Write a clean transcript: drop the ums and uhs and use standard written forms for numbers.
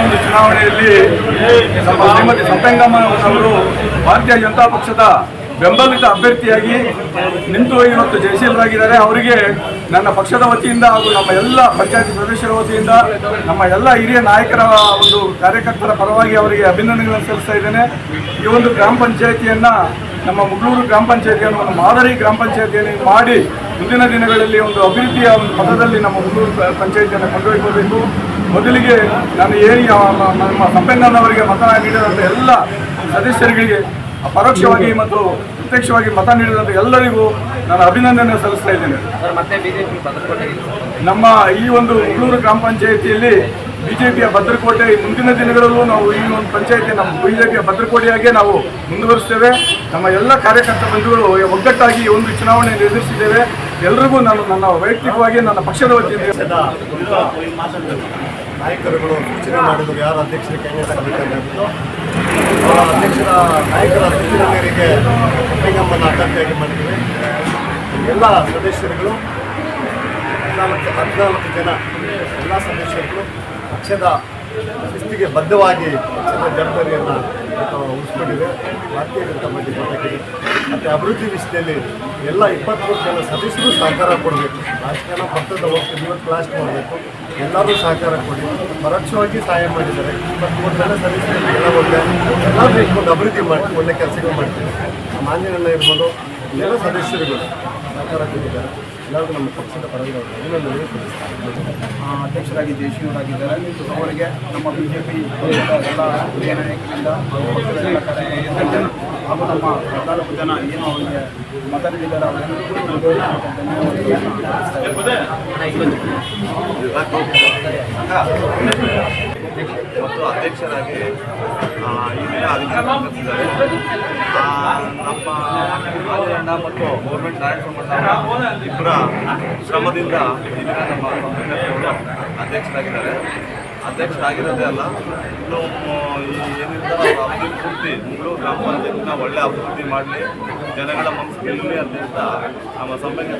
ಒಂದು ಚುನಾವಣೆಯಲ್ಲಿ ಶ್ರೀಮತಿ ಸಂಪಂಗಮ್ಮ ಅವರು ಭಾರತೀಯ ಜನತಾ ಪಕ್ಷದ ಬೆಂಬಲಿತ ಅಭ್ಯರ್ಥಿಯಾಗಿ ನಿಂತು ಇವತ್ತು ಜಯಶೀಲರಾಗಿದ್ದಾರೆ. ಅವರಿಗೆ ನನ್ನ ಪಕ್ಷದ ವತಿಯಿಂದ ಹಾಗೂ ನಮ್ಮ ಎಲ್ಲ ಪಂಚಾಯತಿ ಸದಸ್ಯರ ವತಿಯಿಂದ ನಮ್ಮ ಎಲ್ಲ ಹಿರಿಯ ನಾಯಕರ ಒಂದು ಕಾರ್ಯಕರ್ತರ ಪರವಾಗಿ ಅವರಿಗೆ ಅಭಿನಂದನೆಗಳನ್ನು ಸಲ್ಲಿಸ್ತಾ ಇದ್ದೇನೆ. ಈ ಒಂದು ಗ್ರಾಮ ಪಂಚಾಯಿತಿಯನ್ನು ನಮ್ಮ ಮುಗಳೂರು ಗ್ರಾಮ ಪಂಚಾಯಿತಿಯನ್ನು ಒಂದು ಮಾದರಿ ಗ್ರಾಮ ಪಂಚಾಯಿತಿಯನ್ನು ಮಾಡಿ ಮುಂದಿನ ದಿನಗಳಲ್ಲಿ ಒಂದು ಅಭಿವೃದ್ಧಿಯ ಒಂದು ಪಥದಲ್ಲಿ ನಮ್ಮ ಮುಗಳೂರು ಪಂಚಾಯಿತಿಯನ್ನು ಕೊಂಡೊಯ್ಯಬೇಕು. ಮೊದಲಿಗೆ ನಾನು ನಮ್ಮ ಸಂಪಂಗಣ್ಣವರಿಗೆ ಮತ ನೀಡಿದಂಥ ಎಲ್ಲ ಸದಸ್ಯರಿಗೆ ಪರೋಕ್ಷವಾಗಿ ಮತ್ತು ಪ್ರತ್ಯಕ್ಷವಾಗಿ ಮತ ನೀಡಿದಂಥ ಎಲ್ಲರಿಗೂ ನಾನು ಅಭಿನಂದನೆ ಸಲ್ಲಿಸ್ತಾ ಇದ್ದೇನೆ. ನಮ್ಮ ಈ ಒಂದು ಮುಗಳೂರು ಗ್ರಾಮ ಪಂಚಾಯಿತಿಯಲ್ಲಿ ಬಿಜೆಪಿಯ ಭದ್ರಕೋಟೆ ಮುಂದಿನ ದಿನಗಳಲ್ಲೂ ನಾವು ಈ ಒಂದು ಪಂಚಾಯಿತಿ ನಮ್ಮ ಬಿಜೆಪಿಯ ಭದ್ರಕೋಟೆಯಾಗೆ ನಾವು ಮುಂದುವರಿಸ್ತೇವೆ. ನಮ್ಮ ಎಲ್ಲ ಕಾರ್ಯಕರ್ತ ಬಂಧುಗಳು ಒಗ್ಗಟ್ಟಾಗಿ ಒಂದು ಚುನಾವಣೆಯನ್ನು ಎದುರಿಸಿದ್ದೇವೆ. ಎಲ್ರಿಗೂ ನಾನು ನನ್ನ ವೈಯಕ್ತಿಕವಾಗಿ ನನ್ನ ಪಕ್ಷದ ವತಿಯಿಂದ ನಾಯಕರುಗಳು ಸೂಚನೆ ಮಾಡಿದರು ಯಾರು ಅಧ್ಯಕ್ಷರ ಕ್ಯಾಂಡಿಡೇಟ್ ಆಗಬೇಕಂತ ಅಧ್ಯಕ್ಷರ ನಾಯಕರ ಸೂಚನೆ ಮೇರೆಗೆ ಸಂಪಂಗಮ್ಮನ ಅಭ್ಯರ್ಥಿಯಾಗಿ ಮಾಡಿದ್ದೇವೆ. ಎಲ್ಲ ಸದಸ್ಯರುಗಳು 14 ಜನ ಎಲ್ಲ ಸದಸ್ಯರುಗಳು ಪಕ್ಷದ ಶಿಸ್ತಿಗೆ ಬದ್ಧವಾಗಿ ಪಕ್ಷದ ಜವಾಬ್ದಾರಿಯನ್ನು ಉಳಿಸ್ಕೊಂಡಿದೆ. ಭಾರತೀಯ ಜನತಾ ಪಾರ್ಟಿ ಜೊತೆಗೆ ಮತ್ತು ಅಭಿವೃದ್ಧಿ ವಿಷಯದಲ್ಲಿ ಎಲ್ಲ 23 ಜನ ಸದಸ್ಯರು ಸಹಕಾರ ಕೊಡಬೇಕು. ರಾಜಕಾರಣ ಪಕ್ಷದ ಇವತ್ತು ಲಾಸ್ಟ್ ಮಾಡಬೇಕು. ಎಲ್ಲರೂ ಸಹಕಾರ ಕೊಡಿ. ಪರೋಕ್ಷವಾಗಿ ಸಹಾಯ ಮಾಡಿದ್ದಾರೆ. 23 ಜನ ಸದಸ್ಯರು ಎಲ್ಲ ಎಲ್ಲರೂ ಇಟ್ಕೊಂಡು ಅಭಿವೃದ್ಧಿ ಮಾಡಿ ಒಳ್ಳೆ ಕೆಲಸಗಳು ಮಾಡ್ತೀವಿ. ನಮ್ಮ ಆಂಜನೇಯ ಇರ್ಬೋದು ಎಲ್ಲ ಸದಸ್ಯರುಗಳು ಸಹಕಾರ ಕೊಟ್ಟಿದ್ದಾರೆ. ಎಲ್ಲರಿಗೂ ನಮ್ಮ ಪಕ್ಷದ ಪರವಾಗಿ ಅಧ್ಯಕ್ಷರಾಗಿ ಜಯಶೀಲರಾಗಿದ್ದಾರೆ. ಅವರಿಗೆ ನಮ್ಮ ಬಿಜೆಪಿ ಎಲ್ಲ ಹಿರಿಯ ನಾಯಕರಿಂದ ಹಾಗೂ ನಮ್ಮ 14 ಜನ ಏನು ಅವರಿಗೆ ಮತ ನೀಡಿದ್ದಾರೆ ಮತ್ತು ಅಧ್ಯಕ್ಷರಾಗಿ ಈಗಿನ ಅಧಿಕಾರ ನಡೆಸಿದ್ದಾರೆ. ನಮ್ಮ ಆಂಜನೇಯಣ್ಣ ಮತ್ತು ಗೌರ್ಮೆಂಟ್ ನಾರಾಯಣ ಸಂಬಂಧ ಇಬ್ಬರ ಶ್ರಮದಿಂದ ಈಗಿನ ನಮ್ಮ ಅಧ್ಯಕ್ಷರಾಗಿದ್ದಾರೆ. ಅಧ್ಯಕ್ಷರಾಗಿರೋದೇ ಅಲ್ಲ, ಇನ್ನು ಏನಿರ್ತಾರೋ ಅವರ ಅಭಿವೃದ್ಧಿ ಪೂರ್ತಿ ಮುಗಳೂರು ಗ್ರಾಮ ಪಂಚಾಯತ್ನ ಒಳ್ಳೆ ಅಭಿವೃದ್ಧಿ ಮಾಡಲಿ, ಜನಗಳ ಮನಸ್ಸು ಗೆಲ್ಲಲಿ ಅಂತ ನಮ್ಮ ಸಂಬಂಧ